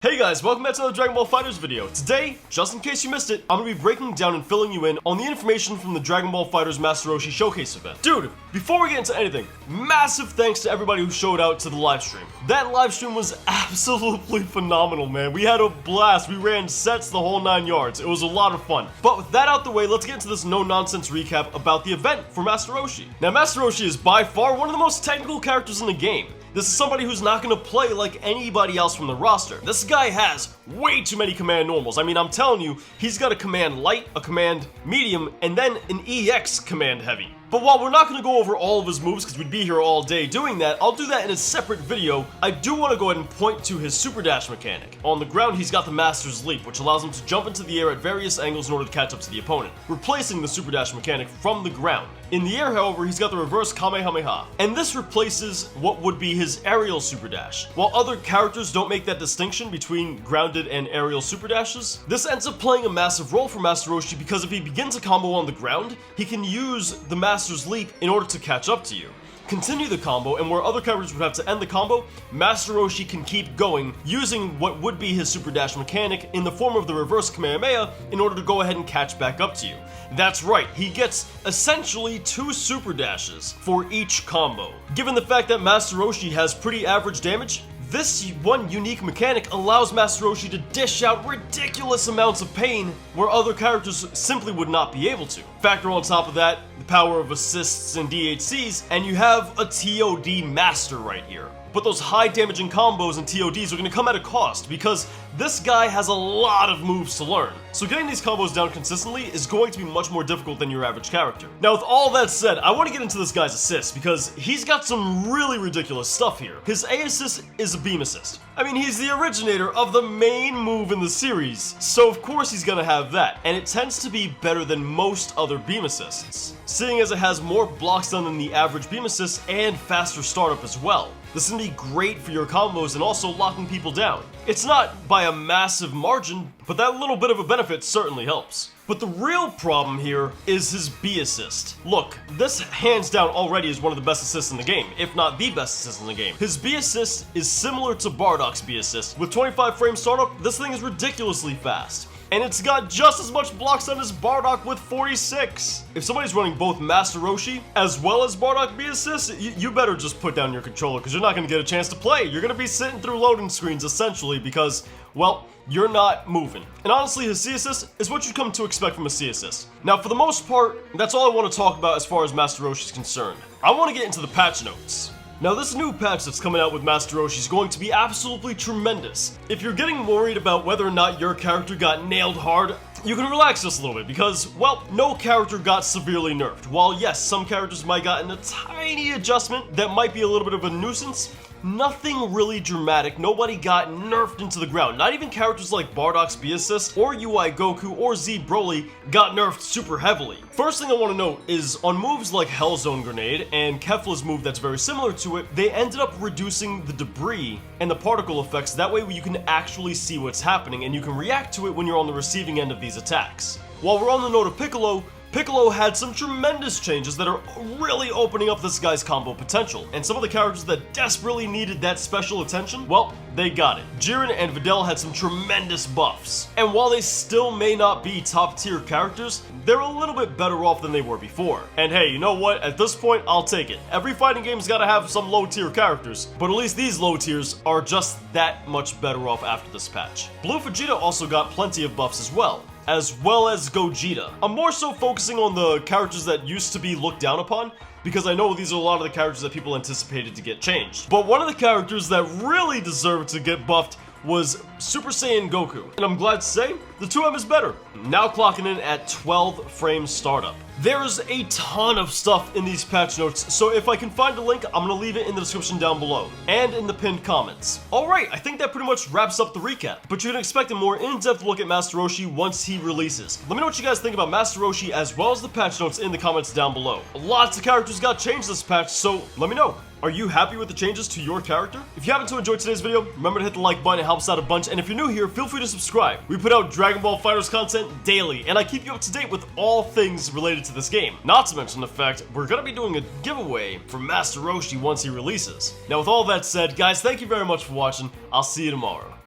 Hey guys, welcome back to another Dragon Ball FighterZ video. Today, just in case you missed it, I'm going to be breaking down and filling you in on the information from the Dragon Ball FighterZ Master Roshi Showcase event. Dude, before we get into anything, massive thanks to everybody who showed out to the live stream. That live stream was absolutely phenomenal, man. We had a blast. We ran sets the whole 9 yards. It was a lot of fun. But with that out the way, let's get into this no-nonsense recap about the event for Master Roshi. Now, Master Roshi is by far one of the most technical characters in the game. This is somebody who's not going to play like anybody else from the roster. This guy has way too many command normals. I mean, I'm telling you, he's got a command light, a command medium, and then an EX command heavy. But while we're not going to go over all of his moves because we'd be here all day doing that, I'll do that in a separate video. I do want to go ahead and point to his super dash mechanic. On the ground, he's got the Master's Leap, which allows him to jump into the air at various angles in order to catch up to the opponent, replacing the super dash mechanic from the ground. In the air, however, he's got the reverse Kamehameha, and this replaces what would be his aerial super dash. While other characters don't make that distinction between grounded and aerial super dashes, this ends up playing a massive role for Master Roshi because if he begins a combo on the ground, he can use the Master's Leap in order to catch up to you, continue the combo, and where other characters would have to end the combo, Master Roshi can keep going using what would be his super dash mechanic in the form of the reverse Kamehameha in order to go ahead and catch back up to you. That's right, he gets essentially 2 super dashes for each combo. Given the fact that Master Roshi has pretty average damage, this one unique mechanic allows Master Roshi to dish out ridiculous amounts of pain where other characters simply would not be able to. Factor on top of that the power of assists and DHCs, and you have a TOD master right here. But those high damaging combos and TODs are going to come at a cost because this guy has a lot of moves to learn. So getting these combos down consistently is going to be much more difficult than your average character. Now with all that said, I want to get into this guy's assists because he's got some really ridiculous stuff here. His A assist is a beam assist. I mean, he's the originator of the main move in the series, so of course he's gonna have that, and it tends to be better than most other beam assists, seeing as it has more blocks done than the average beam assist and faster startup as well. This is going to be great for your combos and also locking people down. It's not by a massive margin, but that little bit of a benefit certainly helps. But the real problem here is his B assist. Look, this hands down already is one of the best assists in the game, if not the best assist in the game. His B assist is similar to Bardock's B assist. With 25 frame startup, this thing is ridiculously fast. And it's got just as much blocks on as Bardock with 46. If somebody's running both Master Roshi as well as Bardock B assist, you better just put down your controller because you're not going to get a chance to play. You're going to be sitting through loading screens essentially because, well, you're not moving. And honestly, his C assist is what you'd come to expect from a C assist. Now, for the most part, that's all I want to talk about as far as Master Roshi is concerned. I want to get into the patch notes. Now, this new patch that's coming out with Master Roshi is going to be absolutely tremendous. If you're getting worried about whether or not your character got nailed hard, you can relax just a little bit because, well, no character got severely nerfed. While yes, some characters might gotten a tiny adjustment that might be a little bit of a nuisance, nothing really dramatic. Nobody got nerfed into the ground. Not even characters like Bardock's B assist or UI Goku or Z Broly got nerfed super heavily. First thing I want to note is on moves like Hell Zone Grenade and Kefla's move that's very similar to it, they ended up reducing the debris and the particle effects. That way you can actually see what's happening and you can react to it when you're on the receiving end of these attacks. While we're on the note of Piccolo had some tremendous changes that are really opening up this guy's combo potential, and some of the characters that desperately needed that special attention, well, they got it. Jiren and Videl had some tremendous buffs, and while they still may not be top tier characters, they're a little bit better off than they were before. And hey, you know what? At this point, I'll take it. Every fighting game's gotta have some low tier characters, but at least these low tiers are just that much better off after this patch. Blue Vegeta also got plenty of buffs as well as Gogeta. I'm more so focusing on the characters that used to be looked down upon because I know these are a lot of the characters that people anticipated to get changed. But one of the characters that really deserved to get buffed was Super Saiyan Goku, and I'm glad to say the 2M is better. Now clocking in at 12 frame startup. There's a ton of stuff in these patch notes, so if I can find a link, I'm gonna leave it in the description down below and in the pinned comments. Alright, I think that pretty much wraps up the recap, but you can expect a more in-depth look at Master Roshi once he releases. Let me know what you guys think about Master Roshi as well as the patch notes in the comments down below. Lots of characters got changed this patch, so let me know. Are you happy with the changes to your character? If you happen to enjoy today's video, remember to hit the like button, it helps out a bunch, and if you're new here, feel free to subscribe. We put out Dragon Ball FighterZ content daily, and I keep you up to date with all things related to this game. Not to mention the fact we're gonna be doing a giveaway for Master Roshi once he releases. Now with all that said, guys, thank you very much for watching. I'll see you tomorrow.